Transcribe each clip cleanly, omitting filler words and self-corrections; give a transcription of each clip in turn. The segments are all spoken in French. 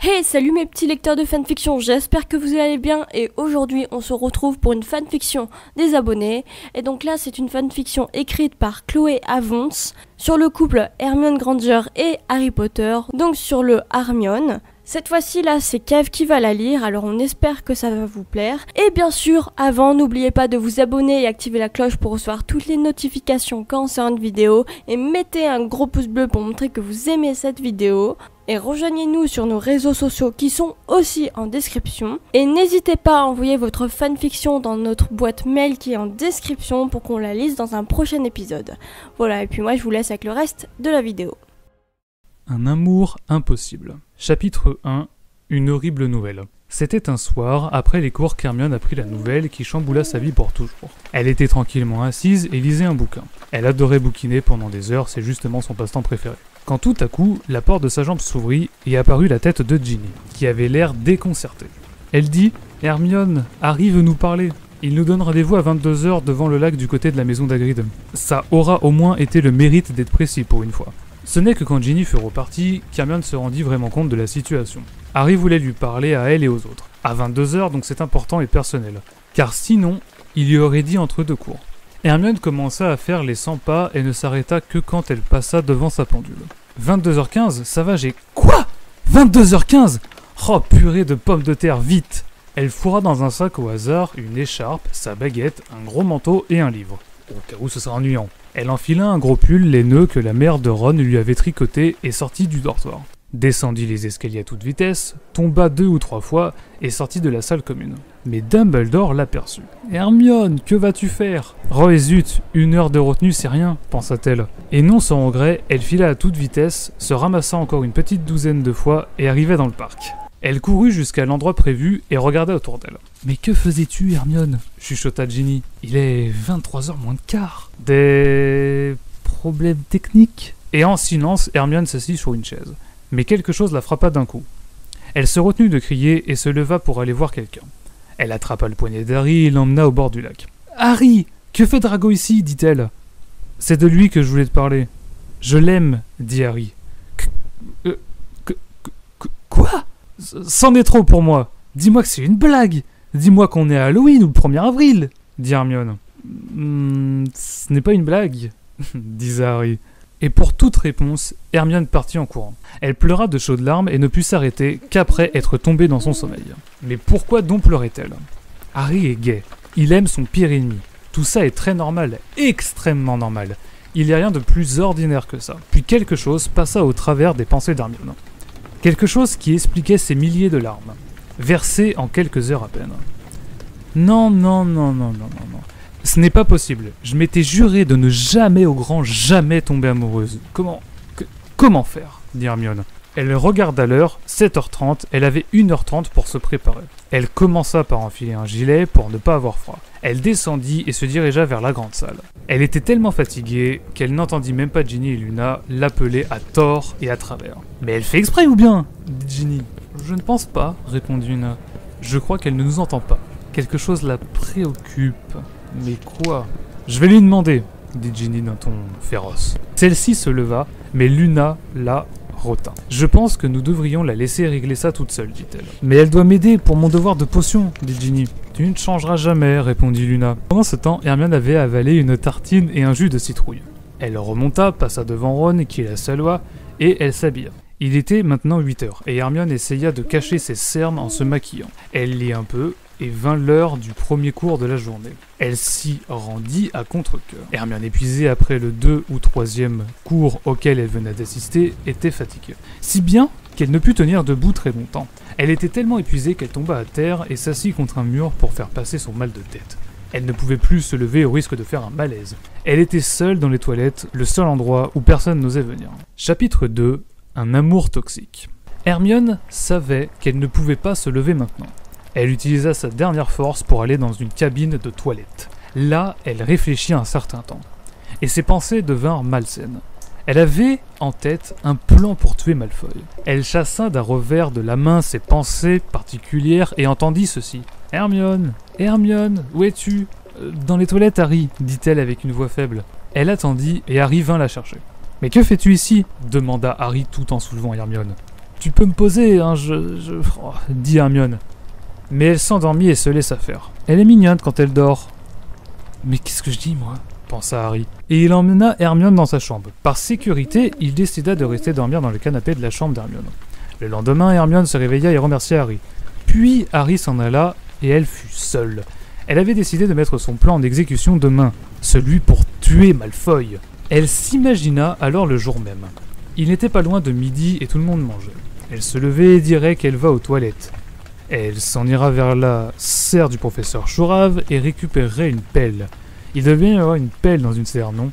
Hey, salut mes petits lecteurs de fanfiction, j'espère que vous allez bien et aujourd'hui on se retrouve pour une fanfiction des abonnés. Et donc là c'est une fanfiction écrite par Chloé Avons sur le couple Hermione Granger et Harry Potter, donc sur le Hermione. Cette fois-ci là c'est Kev qui va la lire, alors on espère que ça va vous plaire. Et bien sûr, avant, n'oubliez pas de vous abonner et activer la cloche pour recevoir toutes les notifications quand on sort une vidéo. Et mettez un gros pouce bleu pour montrer que vous aimez cette vidéo. Et rejoignez-nous sur nos réseaux sociaux qui sont aussi en description. Et n'hésitez pas à envoyer votre fanfiction dans notre boîte mail qui est en description pour qu'on la lise dans un prochain épisode. Voilà, et puis moi je vous laisse avec le reste de la vidéo. Un amour impossible. Chapitre 1. Une horrible nouvelle. C'était un soir, après les cours, qu'Hermione apprit la nouvelle qui chamboula sa vie pour toujours. Elle était tranquillement assise et lisait un bouquin. Elle adorait bouquiner pendant des heures, c'est justement son passe-temps préféré. Quand tout à coup, la porte de sa chambre s'ouvrit et apparut la tête de Ginny, qui avait l'air déconcertée. Elle dit « Hermione, Harry veut nous parler. Il nous donne rendez-vous à 22h devant le lac du côté de la maison d'Hagrid. Ça aura au moins été le mérite d'être précis pour une fois. » Ce n'est que quand Ginny fut repartie qu'Hermione se rendit vraiment compte de la situation. Harry voulait lui parler à elle et aux autres. À 22h, donc c'est important et personnel. Car sinon, il y aurait dit entre deux cours. Hermione commença à faire les 100 pas et ne s'arrêta que quand elle passa devant sa pendule. 22h15, ça va, j'ai... Quoi 22h15 Oh purée de pommes de terre, vite! Elle fourra dans un sac au hasard une écharpe, sa baguette, un gros manteau et un livre. Au cas où ce serait ennuyant. Elle enfila un gros pull laineux que la mère de Ron lui avait tricoté et sortit du dortoir. Descendit les escaliers à toute vitesse, tomba 2 ou 3 fois et sortit de la salle commune. Mais Dumbledore l'aperçut. « Hermione, que vas-tu faire ?»« Oh et zut, 1 heure de retenue c'est rien, pensa-t-elle. Et non sans regret, elle fila à toute vitesse, se ramassa encore une petite douzaine de fois et arriva dans le parc. Elle courut jusqu'à l'endroit prévu et regarda autour d'elle. « Mais que faisais-tu, Hermione ?» chuchota Ginny. « Il est 23h moins de quart. »« Des... problèmes techniques ?» Et en silence, Hermione s'assit sur une chaise. Mais quelque chose la frappa d'un coup. Elle se retenut de crier et se leva pour aller voir quelqu'un. Elle attrapa le poignet d'Harry et l'emmena au bord du lac. « Harry, que fait Drago ici ?» dit-elle. « C'est de lui que je voulais te parler. »« Je l'aime, » dit Harry. « Quoi ? C'en est trop pour moi. Dis-moi que c'est une blague. Dis-moi qu'on est à Halloween ou le 1er avril, » dit Hermione. « Ce n'est pas une blague, » dit Harry. Et pour toute réponse, Hermione partit en courant. Elle pleura de chaudes larmes et ne put s'arrêter qu'après être tombée dans son sommeil. Mais pourquoi donc pleurait-elle ? Harry est gai. Il aime son pire ennemi. Tout ça est très normal, extrêmement normal. Il n'y a rien de plus ordinaire que ça. Puis quelque chose passa au travers des pensées d'Hermione. Quelque chose qui expliquait ces milliers de larmes, versées en quelques heures à peine. Non. Ce n'est pas possible. Je m'étais juré de ne jamais au grand jamais tomber amoureuse. Comment faire ? Dit Hermione. Elle regarda l'heure, 7h30, elle avait 1h30 pour se préparer. Elle commença par enfiler un gilet pour ne pas avoir froid. Elle descendit et se dirigea vers la grande salle. Elle était tellement fatiguée qu'elle n'entendit même pas Ginny et Luna l'appeler à tort et à travers. « Mais elle fait exprès ou bien ?» dit Ginny. « Je ne pense pas, » répondit Luna. « Je crois qu'elle ne nous entend pas. Quelque chose la préoccupe. » « Mais quoi ?»« Je vais lui demander, » dit Ginny d'un ton féroce. Celle-ci se leva, mais Luna la retint. « Je pense que nous devrions la laisser régler ça toute seule, dit-elle. »« Mais elle doit m'aider pour mon devoir de potion, » dit Ginny. « Tu ne changeras jamais, » répondit Luna. Pendant ce temps, Hermione avait avalé une tartine et un jus de citrouille. Elle remonta, passa devant Ron, qui la salua, et elle s'habilla. Il était maintenant 8h, et Hermione essaya de cacher ses cernes en se maquillant. Elle lit un peu, et vint l'heure du premier cours de la journée. Elle s'y rendit à contre-cœur. Hermione, épuisée après le 2 ou 3e cours auquel elle venait d'assister, était fatiguée. Si bien qu'elle ne put tenir debout très longtemps. Elle était tellement épuisée qu'elle tomba à terre et s'assit contre un mur pour faire passer son mal de tête. Elle ne pouvait plus se lever au risque de faire un malaise. Elle était seule dans les toilettes, le seul endroit où personne n'osait venir. Chapitre 2. Un amour toxique. Hermione savait qu'elle ne pouvait pas se lever maintenant. Elle utilisa sa dernière force pour aller dans une cabine de toilette. Là, elle réfléchit un certain temps. Et ses pensées devinrent malsaines. Elle avait en tête un plan pour tuer Malfoy. Elle chassa d'un revers de la main ses pensées particulières et entendit ceci. « Hermione, où es-tu ?»« Dans les toilettes, Harry, » dit-elle avec une voix faible. Elle attendit et Harry vint la chercher. « Mais que fais-tu ici ?» demanda Harry tout en soulevant Hermione. Tu peux me poser, hein, oh, dit Hermione. Mais elle s'endormit et se laissa faire. Elle est mignonne quand elle dort. Mais qu'est-ce que je dis, moi ? Pensa Harry. Et il emmena Hermione dans sa chambre. Par sécurité, il décida de rester dormir dans le canapé de la chambre d'Hermione. Le lendemain, Hermione se réveilla et remercia Harry. Puis Harry s'en alla et elle fut seule. Elle avait décidé de mettre son plan en exécution demain, celui pour tuer Malfoy. Elle s'imagina alors le jour même. Il n'était pas loin de midi et tout le monde mangeait. Elle se levait et dirait qu'elle va aux toilettes. Elle s'en ira vers la serre du professeur Chourave et récupérerait une pelle. Il devait y avoir une pelle dans une serre, non ?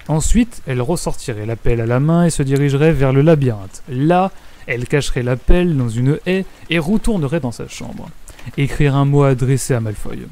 Ensuite, elle ressortirait la pelle à la main et se dirigerait vers le labyrinthe. Là, elle cacherait la pelle dans une haie et retournerait dans sa chambre. Écrire un mot adressé à Malfoy.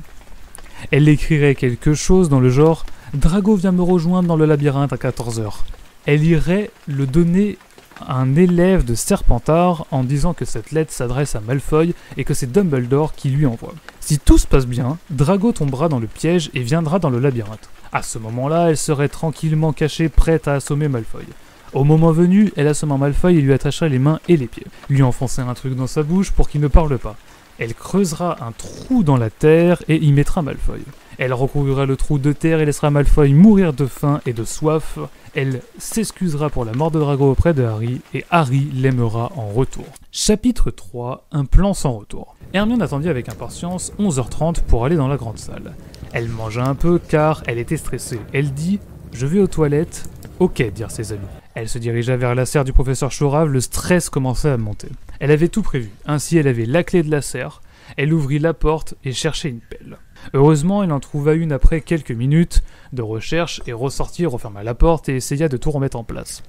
Elle écrirait quelque chose dans le genre « Drago vient me rejoindre dans le labyrinthe à 14h ». Elle irait le donner à un élève de Serpentard en disant que cette lettre s'adresse à Malfoy et que c'est Dumbledore qui lui envoie. Si tout se passe bien, Drago tombera dans le piège et viendra dans le labyrinthe. À ce moment-là, elle serait tranquillement cachée, prête à assommer Malfoy. Au moment venu, elle assommera Malfoy et lui attacherait les mains et les pieds. Lui enfoncer un truc dans sa bouche pour qu'il ne parle pas. Elle creusera un trou dans la terre et y mettra Malfoy. Elle recouvrira le trou de terre et laissera Malfoy mourir de faim et de soif. Elle s'excusera pour la mort de Drago auprès de Harry et Harry l'aimera en retour. Chapitre 3, un plan sans retour. Hermione attendit avec impatience 11h30 pour aller dans la grande salle. Elle mangea un peu car elle était stressée. Elle dit « Je vais aux toilettes ». « Ok », dirent ses amis. Elle se dirigea vers la serre du professeur Chourave, le stress commençait à monter. Elle avait tout prévu, ainsi elle avait la clé de la serre, elle ouvrit la porte et cherchait une pelle. Heureusement, elle en trouva une après quelques minutes de recherche et ressortit, referma la porte et essaya de tout remettre en place.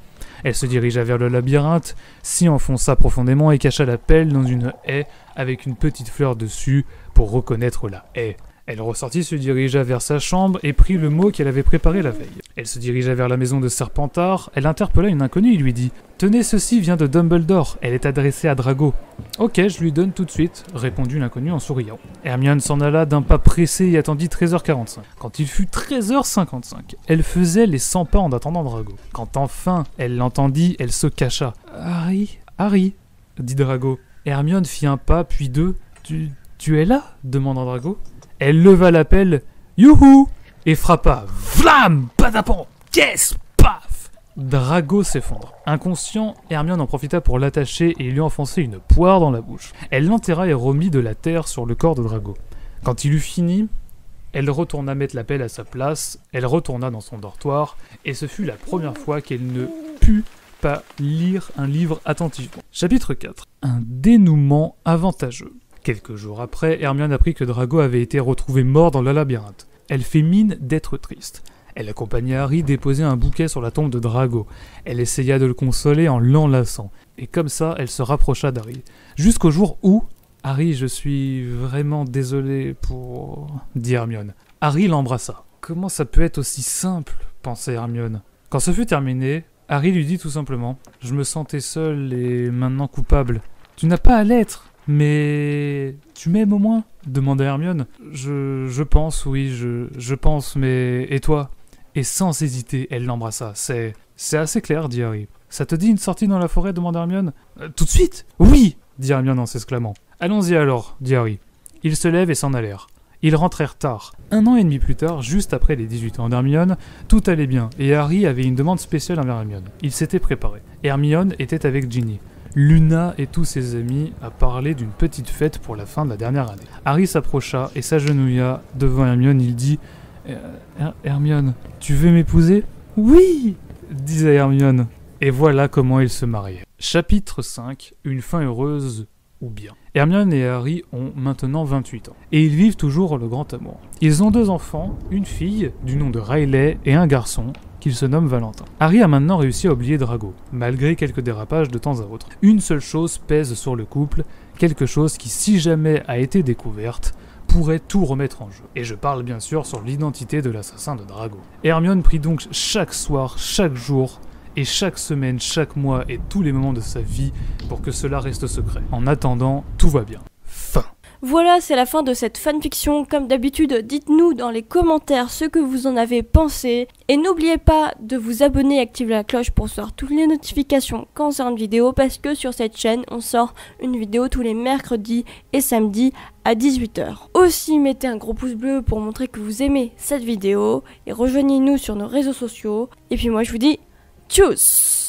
Elle se dirigea vers le labyrinthe, s'y enfonça profondément et cacha la pelle dans une haie avec une petite fleur dessus pour reconnaître la haie. Elle ressortit, se dirigea vers sa chambre et prit le mot qu'elle avait préparé la veille. Elle se dirigea vers la maison de Serpentard, elle interpella une inconnue et lui dit « Tenez, ceci vient de Dumbledore, elle est adressée à Drago. »« Ok, je lui donne tout de suite, » répondit l'inconnue en souriant. Hermione s'en alla d'un pas pressé et attendit 13h45. Quand il fut 13h55, elle faisait les 100 pas en attendant Drago. Quand enfin elle l'entendit, elle se cacha. « Harry, » dit Drago. Hermione fit un pas, puis deux. « Tu es là ?» demanda Drago. Elle leva la pelle, youhou, et frappa. Vlam, patapon, yes, paf. Drago s'effondre. Inconscient, Hermione en profita pour l'attacher et lui enfoncer une poire dans la bouche. Elle l'enterra et remit de la terre sur le corps de Drago. Quand il eut fini, elle retourna mettre la pelle à sa place, elle retourna dans son dortoir, et ce fut la première fois qu'elle ne put pas lire un livre attentivement. Chapitre 4. Un dénouement avantageux. Quelques jours après, Hermione apprit que Drago avait été retrouvé mort dans le labyrinthe. Elle fit mine d'être triste. Elle accompagna Harry déposer un bouquet sur la tombe de Drago. Elle essaya de le consoler en l'enlaçant. Et comme ça, elle se rapprocha d'Harry. Jusqu'au jour où... « Harry, je suis vraiment désolé pour... » dit Hermione. Harry l'embrassa. « Comment ça peut être aussi simple ?» pensait Hermione. Quand ce fut terminé, Harry lui dit tout simplement « Je me sentais seul et maintenant coupable. Tu n'as pas à l'être. Mais... tu m'aimes au moins ?» demanda Hermione. Je pense, oui, je pense, mais... Et toi ? Et sans hésiter, elle l'embrassa. C'est assez clair, dit Harry. Ça te dit une sortie dans la forêt demanda Hermione. Tout de suite ? Oui ! Dit Hermione en s'exclamant. Allons-y alors, dit Harry. Ils se lèvent et s'en allèrent. Ils rentrèrent tard. 1 an et demi plus tard, juste après les 18 ans d'Hermione, tout allait bien, et Harry avait une demande spéciale envers Hermione. Il s'était préparé. Hermione était avec Ginny. Luna et tous ses amis a parlé d'une petite fête pour la fin de la dernière année. Harry s'approcha et s'agenouilla devant Hermione. Il dit Hermione, tu veux m'épouser ? Oui, disait Hermione. Et voilà comment ils se mariaient. Chapitre 5. Une fin heureuse ou bien. Hermione et Harry ont maintenant 28 ans. Et ils vivent toujours le grand amour. Ils ont 2 enfants, une fille du nom de Riley et un garçon qu'il se nomme Valentin. Harry a maintenant réussi à oublier Drago, malgré quelques dérapages de temps à autre. Une seule chose pèse sur le couple, quelque chose qui, si jamais a été découverte, pourrait tout remettre en jeu. Et je parle bien sûr sur l'identité de l'assassin de Drago. Hermione prie donc chaque soir, chaque jour, et chaque semaine, chaque mois et tous les moments de sa vie pour que cela reste secret. En attendant, tout va bien. Fin. Voilà, c'est la fin de cette fanfiction. Comme d'habitude, dites-nous dans les commentaires ce que vous en avez pensé. Et n'oubliez pas de vous abonner et activer la cloche pour recevoir toutes les notifications quand on sort une vidéo. Parce que sur cette chaîne, on sort une vidéo tous les mercredis et samedis à 18 h. Aussi, mettez un gros pouce bleu pour montrer que vous aimez cette vidéo. Et rejoignez-nous sur nos réseaux sociaux. Et puis moi, je vous dis tchuss!